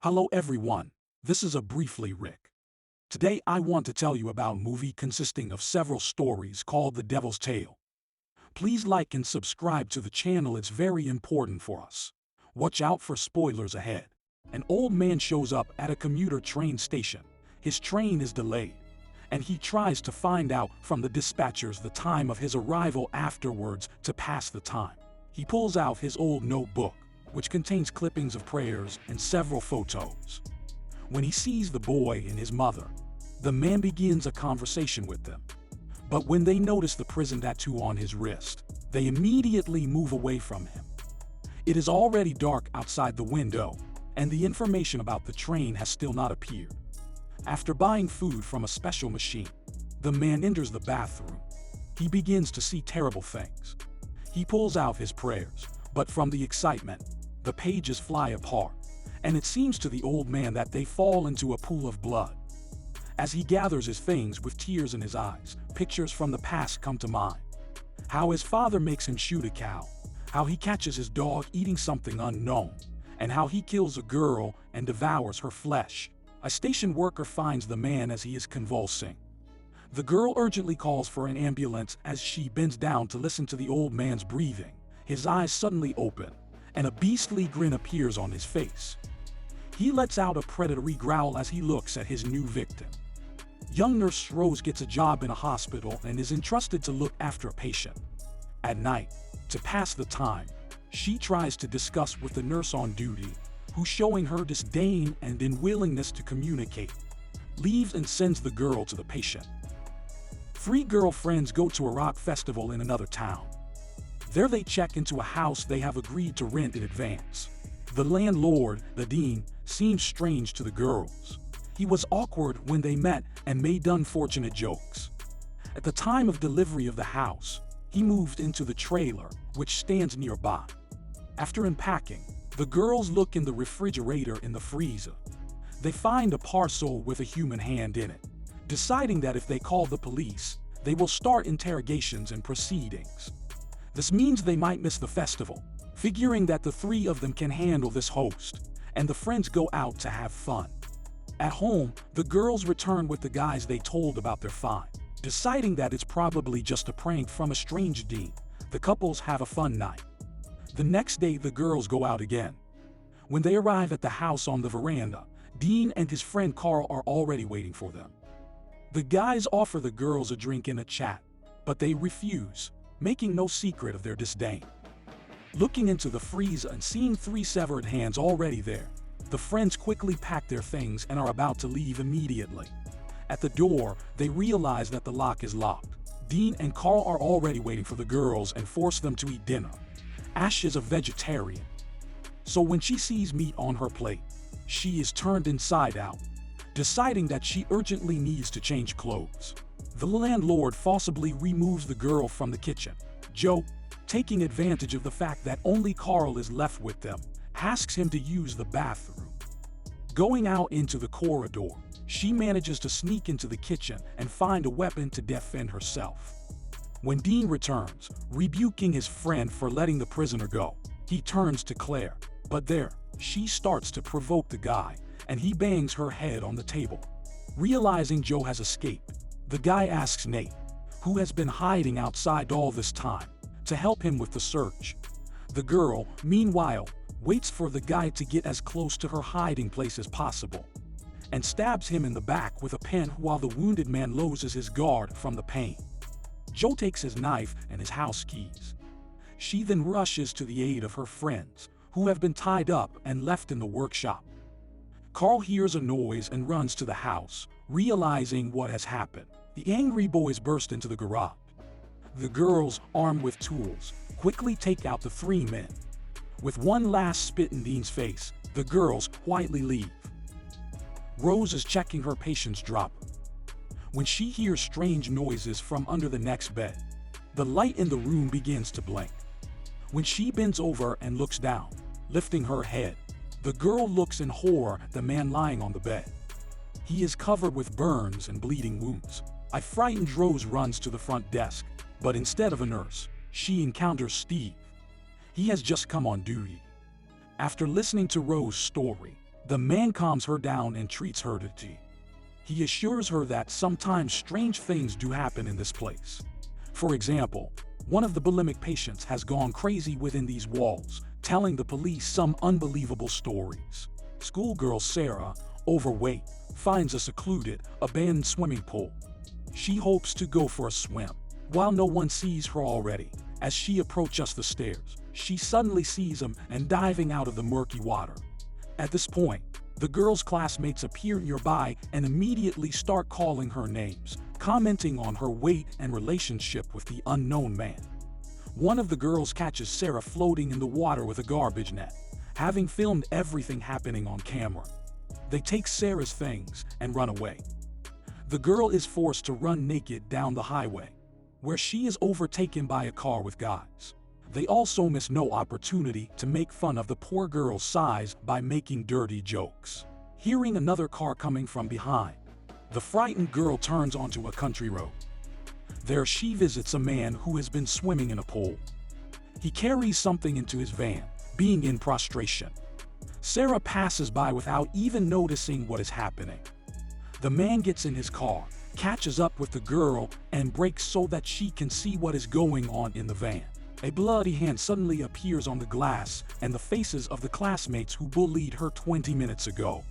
Hello everyone, this is a Briefly Rick. Today I want to tell you about a movie consisting of several stories called The Devil's Tale. Please like and subscribe to the channel, it's very important for us. Watch out for spoilers ahead. An old man shows up at a commuter train station. His train is delayed, and he tries to find out from the dispatchers the time of his arrival afterwards to pass the time. He pulls out his old notebook, which contains clippings of prayers and several photos. When he sees the boy and his mother, the man begins a conversation with them. But when they notice the prison tattoo on his wrist, they immediately move away from him. It is already dark outside the window, and the information about the train has still not appeared. After buying food from a special machine, the man enters the bathroom. He begins to see terrible things. He pulls out his prayers, but from the excitement, the pages fly apart, and it seems to the old man that they fall into a pool of blood. As he gathers his things with tears in his eyes, pictures from the past come to mind. How his father makes him shoot a cow, how he catches his dog eating something unknown, and how he kills a girl and devours her flesh. A station worker finds the man as he is convulsing. The girl urgently calls for an ambulance. As she bends down to listen to the old man's breathing, his eyes suddenly open, and a beastly grin appears on his face. He lets out a predatory growl as he looks at his new victim. Young nurse Rose gets a job in a hospital and is entrusted to look after a patient. At night, to pass the time, she tries to discuss with the nurse on duty, who, showing her disdain and unwillingness to communicate, leaves and sends the girl to the patient. Three girlfriends go to a rock festival in another town. There they check into a house they have agreed to rent in advance. The landlord, the dean, seems strange to the girls. He was awkward when they met and made unfortunate jokes. At the time of delivery of the house, he moved into the trailer, which stands nearby. After unpacking, the girls look in the refrigerator and the freezer. They find a parcel with a human hand in it. Deciding that if they call the police, they will start interrogations and proceedings. This means they might miss the festival. Figuring that the three of them can handle this host, and the friends go out to have fun. At home, the girls return with the guys they told about their find. Deciding that it's probably just a prank from a strange dean, the couples have a fun night. The next day the girls go out again. When they arrive at the house on the veranda, Dean and his friend Carl are already waiting for them. The guys offer the girls a drink and a chat, but they refuse, making no secret of their disdain. Looking into the freezer and seeing three severed hands already there, the friends quickly pack their things and are about to leave immediately. At the door, they realize that the lock is locked. Dean and Carl are already waiting for the girls and force them to eat dinner. Ash is a vegetarian, so when she sees meat on her plate, she is turned inside out, deciding that she urgently needs to change clothes. The landlord forcibly removes the girl from the kitchen. Joe, taking advantage of the fact that only Carl is left with them, asks him to use the bathroom. Going out into the corridor, she manages to sneak into the kitchen and find a weapon to defend herself. When Dean returns, rebuking his friend for letting the prisoner go, he turns to Claire, but there, she starts to provoke the guy, and he bangs her head on the table. Realizing Joe has escaped, the guy asks Nate, who has been hiding outside all this time, to help him with the search. The girl, meanwhile, waits for the guy to get as close to her hiding place as possible, and stabs him in the back with a pen while the wounded man loses his guard from the pain. Joe takes his knife and his house keys. She then rushes to the aid of her friends, who have been tied up and left in the workshop. Carl hears a noise and runs to the house, realizing what has happened. The angry boys burst into the garage. The girls, armed with tools, quickly take out the three men. With one last spit in Dean's face, the girls quietly leave. Rose is checking her patient's dropper when she hears strange noises from under the next bed. The light in the room begins to blink. When she bends over and looks down, lifting her head, the girl looks in horror at the man lying on the bed. He is covered with burns and bleeding wounds. A frightened Rose runs to the front desk, but instead of a nurse, she encounters Steve. He has just come on duty. After listening to Rose's story, The man calms her down and treats her to tea. He assures her that sometimes strange things do happen in this place. For example, one of the bulimic patients has gone crazy within these walls, telling the police some unbelievable stories. Schoolgirl Sarah, overweight, finds a secluded, abandoned swimming pool. She hopes to go for a swim, while no one sees her already. As she approaches the stairs, she suddenly sees him and diving out of the murky water. At this point, the girl's classmates appear nearby and immediately start calling her names, commenting on her weight and relationship with the unknown man. One of the girls catches Sarah floating in the water with a garbage net, having filmed everything happening on camera. They take Sarah's things and run away. The girl is forced to run naked down the highway, where she is overtaken by a car with guys. They also miss no opportunity to make fun of the poor girl's size by making dirty jokes. Hearing another car coming from behind, the frightened girl turns onto a country road. There she visits a man who has been swimming in a pool. He carries something into his van, being in prostration. Sarah passes by without even noticing what is happening. The man gets in his car, catches up with the girl, and brakes so that she can see what is going on in the van. A bloody hand suddenly appears on the glass and the faces of the classmates who bullied her 20 minutes ago.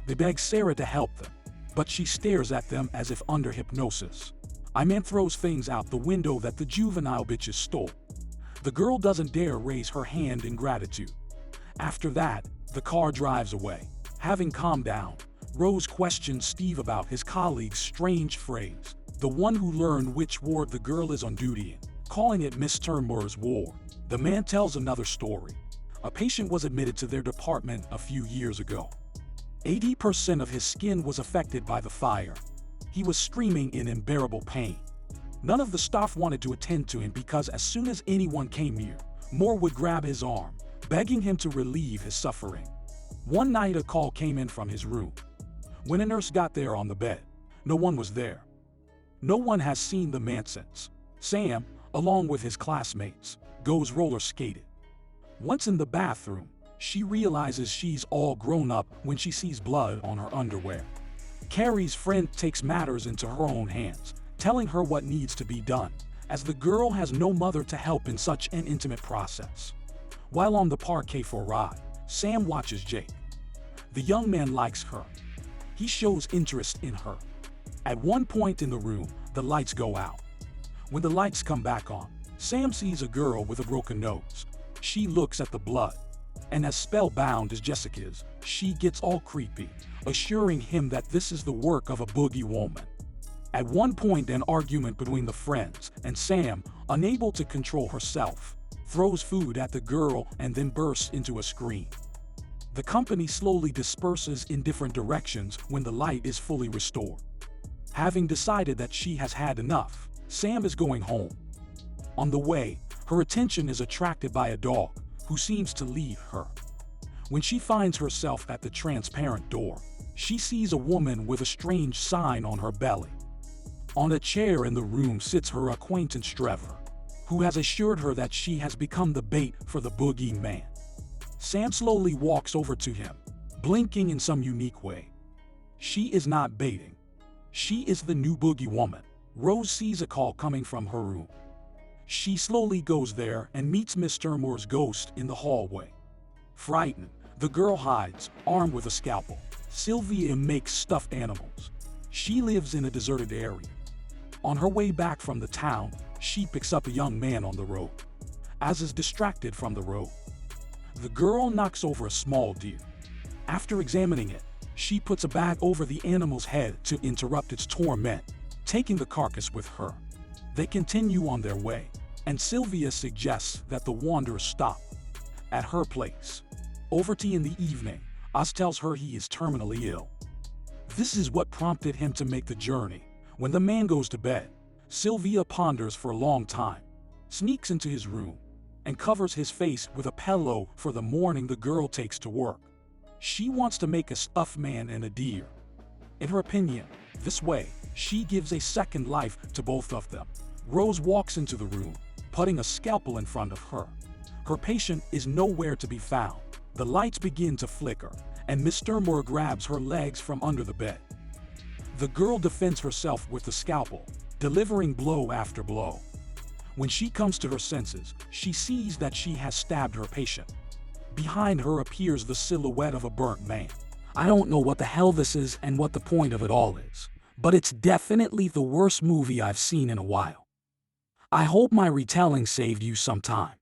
They beg Sarah to help them, but she stares at them as if under hypnosis. A man throws things out the window that the juvenile bitches stole. The girl doesn't dare raise her hand in gratitude. After that, the car drives away. Having calmed down, Rose questions Steve about his colleague's strange phrase, the one who learned which ward the girl is on duty in, calling it Mr. Moore's ward. The man tells another story. A patient was admitted to their department a few years ago. 80% of his skin was affected by the fire. He was screaming in unbearable pain. None of the staff wanted to attend to him because as soon as anyone came near, Moore would grab his arm, begging him to relieve his suffering. One night a call came in from his room. When a nurse got there on the bed, no one was there. No one has seen the man since. Sam, along with his classmates, goes roller skating. Once in the bathroom, she realizes she's all grown up when she sees blood on her underwear. Carrie's friend takes matters into her own hands, telling her what needs to be done, as the girl has no mother to help in such an intimate process. While on the parquet for a ride, Sam watches Jake. The young man likes her. He shows interest in her. At one point in the room, the lights go out. When the lights come back on, Sam sees a girl with a broken nose. She looks at the blood, and as spellbound as Jessica is, she gets all creepy, assuring him that this is the work of a boogie woman. At one point, an argument between the friends, and Sam, unable to control herself, throws food at the girl and then bursts into a scream. The company slowly disperses in different directions when the light is fully restored. Having decided that she has had enough, Sam is going home. On the way, her attention is attracted by a dog, who seems to leave her. When she finds herself at the transparent door, she sees a woman with a strange sign on her belly. On a chair in the room sits her acquaintance Trevor, who has assured her that she has become the bait for the boogie man. Sam slowly walks over to him, blinking in some unique way. She is not baiting. She is the new boogie woman. Rose sees a call coming from her room. She slowly goes there and meets Mr. Moore's ghost in the hallway. Frightened, the girl hides, armed with a scalpel. Sylvia makes stuffed animals. She lives in a deserted area. On her way back from the town, she picks up a young man on the road. As is distracted from the road, the girl knocks over a small deer. After examining it, she puts a bag over the animal's head to interrupt its torment, taking the carcass with her. They continue on their way, and Sylvia suggests that the wanderer stop at her place. Over tea in the evening, Oz tells her he is terminally ill. This is what prompted him to make the journey. When the man goes to bed, Sylvia ponders for a long time, sneaks into his room, and covers his face with a pillow for the morning the girl takes to work. She wants to make a stuffed man and a deer. In her opinion, this way, she gives a second life to both of them. Rose walks into the room, putting a scalpel in front of her. Her patient is nowhere to be found. The lights begin to flicker, and Mr. Moore grabs her legs from under the bed. The girl defends herself with the scalpel, delivering blow after blow. When she comes to her senses, she sees that she has stabbed her patient. Behind her appears the silhouette of a burnt man. I don't know what the hell this is and what the point of it all is, but it's definitely the worst movie I've seen in a while. I hope my retelling saved you some time.